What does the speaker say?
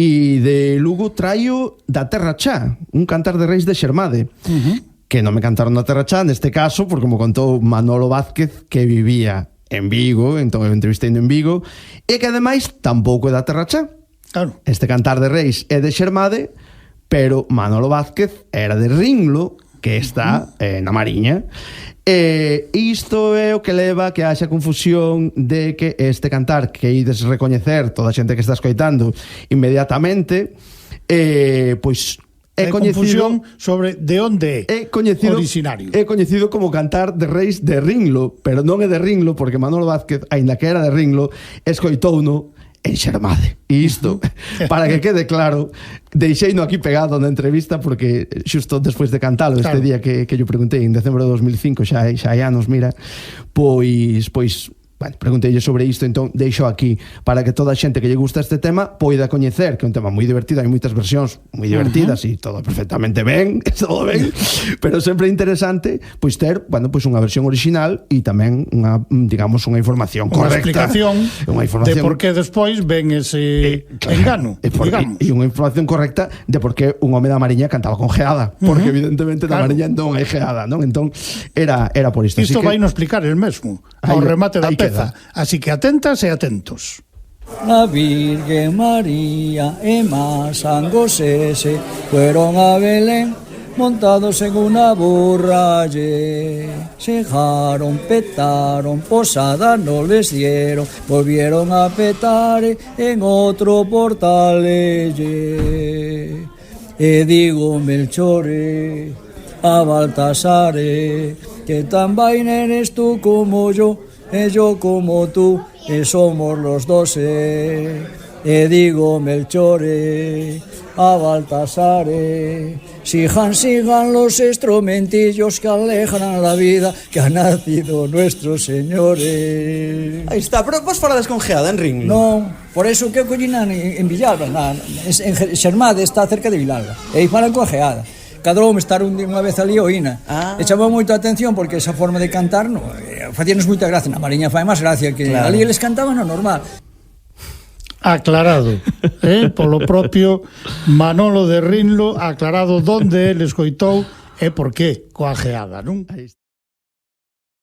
E de Lugo traio Da Terra Chá, un cantar de reis de Xermade, que non me cantaron Da Terra Chá neste caso, porque como contou Manolo Vázquez, que vivía en Vigo, entón eu entrevistei en Vigo, e que ademais tampouco é Da Terra Chá. Claro. Este cantar de reis é de Xermade, pero Manolo Vázquez era de Ringlo, que está na Mariña. E isto é o que leva que haxa confusión de que este cantar que ides recoñecer toda a xente que está escoitando inmediatamente, pois é coñecido sobre de onde é coñecido, originario. É coñecido como cantar de reis de Ringlo, pero non é de Ringlo porque Manolo Vázquez, aínda que era de Ringlo, escoitouno en Xermade. E isto, para que quede claro, deixeino aquí pegado na entrevista porque xusto despois de cantalo este día que yo preguntei en decembro de 2005, xa hai anos, mira, pois bueno, pregunteille sobre isto, entón deixo aquí para que toda a xente que lle gusta este tema poida coñecer, que é un tema moi divertido, hai moitas versións moi divertidas e todo perfectamente ben, todo ben, pero sempre interesante pois ter, bueno, pois unha versión original e tamén unha, digamos, unha información correcta, unha explicación de por que despois ven ese engano, digamos. E unha información correcta de por que un home da Mariña cantaba con geada, porque evidentemente na Mariña non hai geada, non? Entón era por isto. Isto vai non explicar el mesmo ao remate da peza. Así que atentas e atentos. La Virgen María e San José se fueron a Belén montados en una burra. Se dejaron, petaron, posada no les dieron, volvieron a petar en otro portal. Digo Melchor a Baltasar, que tan vaina eres tú como yo como tú, somos los dos. Digo Melchor a Baltasar, sigan los instrumentillos que alejan la vida, que ha nacido nuestro Señor. Aí está, pero vos falades con geada en Ringlo? Non, por eso que collinan en Villalba, en Xermade, está cerca de Villalba, e aí falan coa geada. Cadroume estar unha vez ali oína. E chamou moito a atención porque esa forma de cantar facíanos moita gracia. Na Mariña fai máis gracia que ali eles cantaban o normal. Aclarado, polo propio Manolo de Ringlo, aclarado donde ele escoitou e por qué coa geada, non?